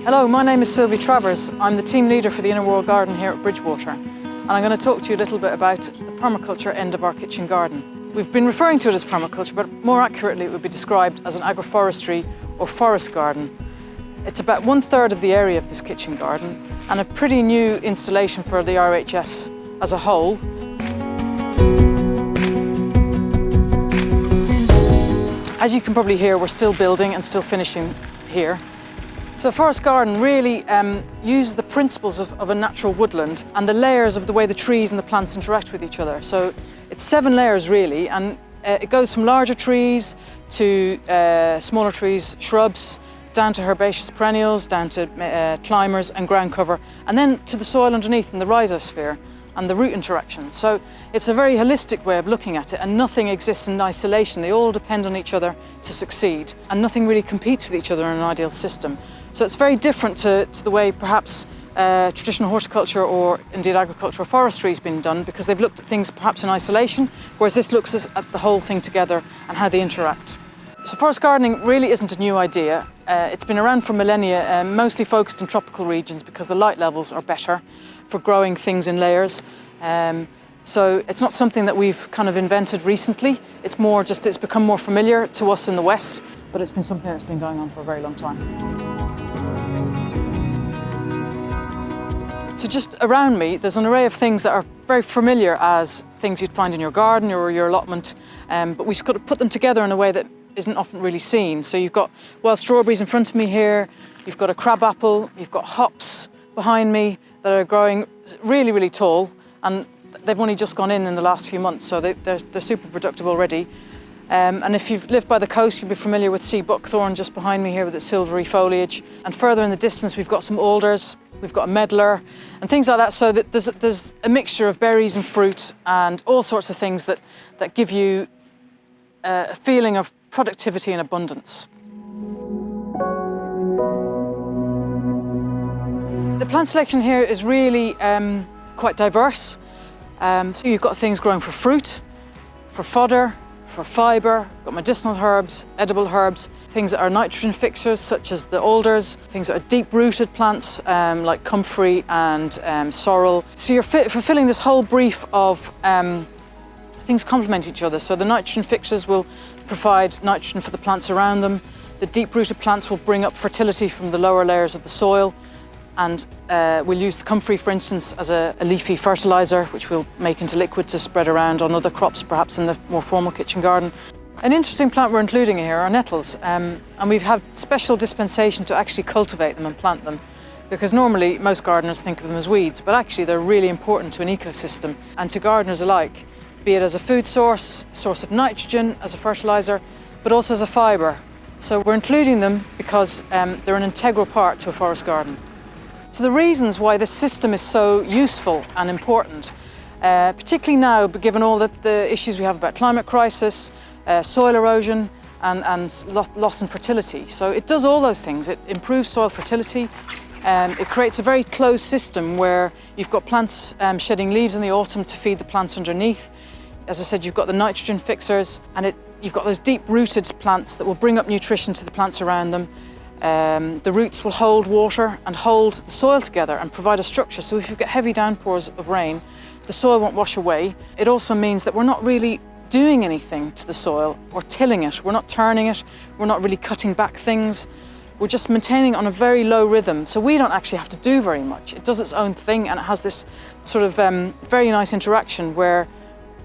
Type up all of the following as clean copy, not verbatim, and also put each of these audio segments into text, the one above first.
Hello, my name is Sylvia Travers. I'm the team leader for the Inner World Garden here at Bridgewater. And I'm going to talk to you a little bit about the permaculture end of our kitchen garden. We've been referring to it as permaculture, but more accurately it would be described as an agroforestry or forest garden. It's about 1/3 of the area of this kitchen garden and a pretty new installation for the RHS as a whole. As you can probably hear, we're still building and still finishing here. So a forest garden really uses the principles of a natural woodland and the layers of the way the trees and the plants interact with each other. So it's 7 layers really, and it goes from larger trees to smaller trees, shrubs, down to herbaceous perennials, down to climbers and ground cover, and then to the soil underneath and the rhizosphere and the root interactions. So it's a very holistic way of looking at it, and nothing exists in isolation. They all depend on each other to succeed, and nothing really competes with each other in an ideal system. So it's very different to the way perhaps traditional horticulture or indeed agricultural forestry has been done, because they've looked at things perhaps in isolation, whereas this looks at the whole thing together and how they interact. So forest gardening really isn't a new idea. It's been around for millennia, mostly focused in tropical regions because the light levels are better for growing things in layers. So it's not something that we've kind of invented recently. It's more just it's become more familiar to us in the West, but it's been something that's been going on for a very long time. So just around me, there's an array of things that are very familiar as things you'd find in your garden or your allotment, but we've got to put them together in a way that isn't often really seen. So you've got wild strawberries in front of me here, you've got a crabapple, you've got hops behind me that are growing really, really tall, and they've only just gone in the last few months, so they're super productive already. And if you've lived by the coast, you'll be familiar with sea buckthorn just behind me here with its silvery foliage. And further in the distance, we've got some alders, we've got a medlar, and things like that, so that there's a mixture of berries and fruit and all sorts of things that give you a feeling of productivity and abundance. The plant selection here is really quite diverse. So you've got things growing for fruit, for fodder, for fibre, you've got medicinal herbs, edible herbs, things that are nitrogen fixers such as the alders, things that are deep-rooted plants like comfrey and sorrel. So you're fulfilling this whole brief of things complement each other. So the nitrogen fixers will provide nitrogen for the plants around them. The deep-rooted plants will bring up fertility from the lower layers of the soil. And we'll use the comfrey, for instance, as a leafy fertiliser, which we'll make into liquid to spread around on other crops, perhaps in the more formal kitchen garden. An interesting plant we're including here are nettles, and we've had special dispensation to actually cultivate them and plant them, because normally most gardeners think of them as weeds, but actually they're really important to an ecosystem and to gardeners alike, be it as a food source of nitrogen, as a fertiliser, but also as a fibre. So we're including them because they're an integral part to a forest garden. So the reasons why this system is so useful and important, particularly now, given all the issues we have about climate crisis, soil erosion and loss in fertility. So it does all those things. It improves soil fertility. It creates a very closed system where you've got plants shedding leaves in the autumn to feed the plants underneath. As I said, you've got the nitrogen fixers, and you've got those deep-rooted plants that will bring up nutrition to the plants around them. The roots will hold water and hold the soil together and provide a structure. So if you get heavy downpours of rain, the soil won't wash away. It also means that we're not really doing anything to the soil or tilling it. We're not turning it. We're not really cutting back things. We're just maintaining on a very low rhythm. So we don't actually have to do very much. It does its own thing, and it has this sort of very nice interaction where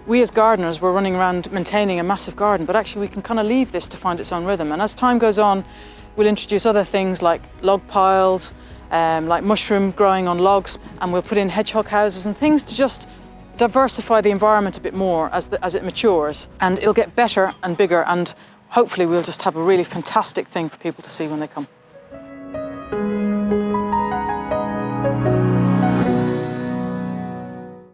we as gardeners, we're running around maintaining a massive garden, but actually we can kind of leave this to find its own rhythm. And as time goes on, we'll introduce other things like log piles, like mushroom growing on logs, and we'll put in hedgehog houses and things to just diversify the environment a bit more as it matures. And it'll get better and bigger, and hopefully we'll just have a really fantastic thing for people to see when they come.